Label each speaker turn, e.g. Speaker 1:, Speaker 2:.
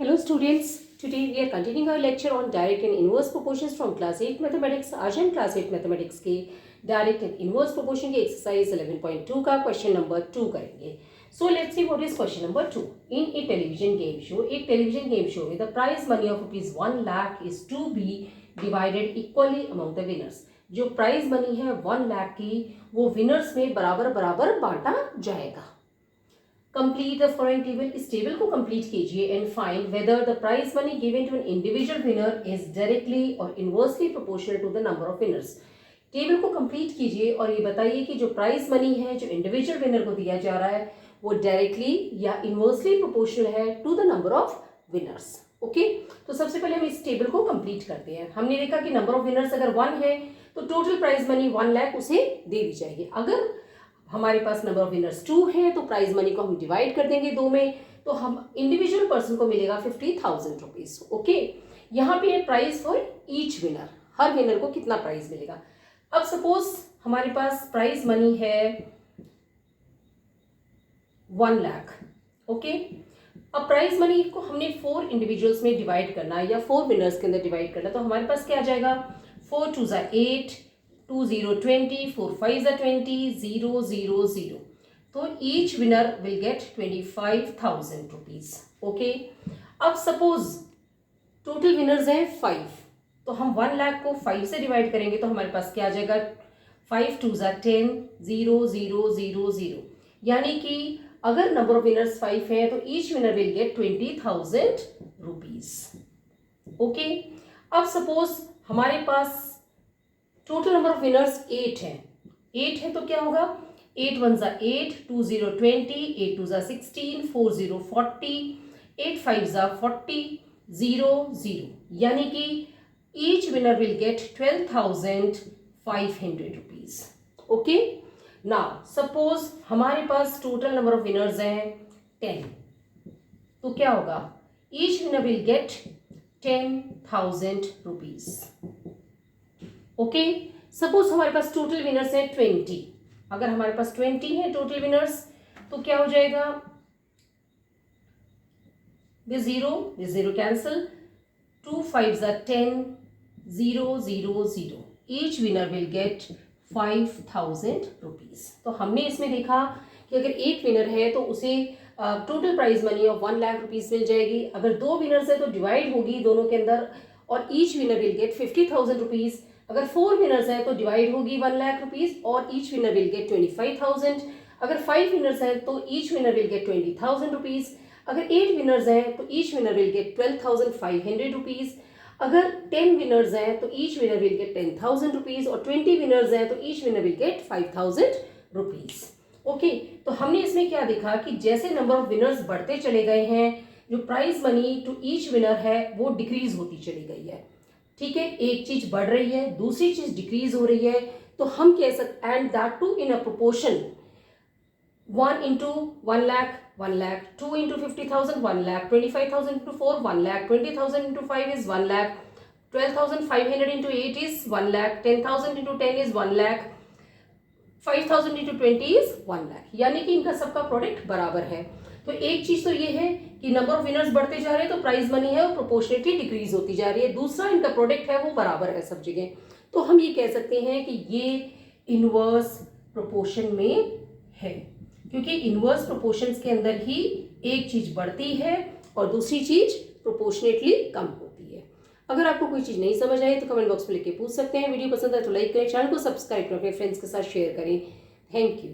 Speaker 1: Hello students, today we are continuing our lecture on direct and inverse proportions from class 8 mathematics. आज हम class 8 mathematics के direct and inverse proportion की exercise 11.2 का question number 2 करेंगे। So let's see what is question number 2। In a television game show, एक television game show में the prize money of ₹1 lakh is to be divided equally among the winners. जो prize money है 1 लाख की वो winners में बराबर बराबर बांटा जाएगा। Complete the following table. इस टेबल को कंप्लीट कीजिए and find whether the prize money given to an individual winner is directly or inversely proportional to the number of winners. Table को कंप्लीट कीजिए और ये बताइए कि जो प्राइज मनी है जो इंडिविजुअल विनर को दिया जा रहा है वो डायरेक्टली या इनवर्सली प्रोपोर्शनल है to the number of winners. Okay, तो सबसे पहले हम इस टेबल को कंप्लीट करते हैं। हमने देखा कि नंबर ऑफ विनर्स अगर 1 है तो टोटल प्राइज मनी 1 लाख उसे दे दी जाएगी। अगर हमारे पास नंबर ऑफ विनर्स 2 है तो प्राइज मनी को हम डिवाइड कर देंगे 2 में, तो हम इंडिविजुअल पर्सन को मिलेगा 50,000 रुपीज। ओके, यहाँ पे है प्राइज फॉर ईच विनर, हर विनर को कितना प्राइज मिलेगा। अब सपोज हमारे पास प्राइज मनी है 1 लाख। ओके, अब प्राइज मनी को हमने 4 इंडिविजुअल्स में डिवाइड करना है या 4 विनर्स के अंदर डिवाइड करना, तो हमारे पास क्या आ जाएगा 4 2 8, 2 0 20, 4 5 20, 0 0 0। तो each winner will get 25,000 rupees. Okay, अब सपोज टोटल विनर्स हैं 5, तो हम 1 लाख को 5 से डिवाइड करेंगे तो हमारे पास क्या आ जाएगा 5 2 10, 0 0 0 0। यानी कि अगर नंबर ऑफ विनर्स 5 हैं तो each winner will get 20,000 rupees. Okay, अब सपोज हमारे पास टोटल नंबर ऑफ विनर्स 8 है तो क्या होगा 8 1 8, 2 0 20, 8 2 16, 4 0 40, 8 5 40, 0 0। यानी कि each winner will get 12,500 rupees. Okay, now suppose हमारे पास टोटल नंबर ऑफ विनर्स हैं 10, तो क्या होगा each winner will get 10,000 rupees. Okay, suppose हमारे पास टोटल विनर्स है 20, अगर हमारे पास 20 है टोटल विनर्स तो क्या हो जाएगा this zero cancel, 2 5 10, 0 0 0। Each winner will get 5,000 rupees. तो हमने इसमें देखा कि अगर एक विनर है तो उसे total prize money of 1 lakh rupees मिल जाएगी। अगर 2 विनर्स है तो डिवाइड होगी दोनों के अंदर और each winner will get 50,000 rupees. अगर 4 विनर्स हैं तो डिवाइड होगी 1 लाख रुपीज और ईच विनर विल गेट 25,000। अगर 5 विनर्स हैं तो each winner will get 20,000 rupees. अगर 8 विनर्स हैं तो each winner will get 12,500 rupees. अगर 10 विनर्स हैं तो each winner will get 10,000 rupees और 20 विनर्स हैं तो each winner will get 5,000 rupees. Okay, तो हमने इसमें क्या देखा कि जैसे नंबर ऑफ विनर्स बढ़ते चले गए हैं जो prize money to each winner है वो डिक्रीज होती चली गई है। ठीक है, एक चीज बढ़ रही है दूसरी चीज डिक्रीज हो रही है, तो हम कह सकते and that too in a proportion 1 into 1 lakh 1 lakh, 2 into 50,000 1 lakh, 25,000 into 4 1 lakh, 20,000 into 5 is 1 lakh, 12,500 into 8 is 1 lakh, 10,000 into 10 is 1 lakh, 5,000 into 20 is 1 lakh। यानी कि इनका सबका प्रोडक्ट बराबर है। तो एक चीज तो ये है कि नंबर ऑफ विनर्स बढ़ते जा रहे हैं तो प्राइज मनी है वो प्रोपोर्शनेटली डिक्रीज होती जा रही है। दूसरा इनका प्रोडक्ट है वो बराबर है सब जगह, तो हम ये कह सकते हैं कि ये इनवर्स प्रोपोर्शन में है, क्योंकि इनवर्स प्रोपोर्शंस के अंदर ही एक चीज बढ़ती है और दूसरी चीज प्रोपोर्शनेटली कम होती है। अगर आपको कोई चीज नहीं समझ आई तो कमेंट बॉक्स में लिख के पूछ सकते हैं। वीडियो पसंद आए तो लाइक करें, चैनल को सब्सक्राइब करें, अपने फ्रेंड्स के साथ शेयर करें। Thank you.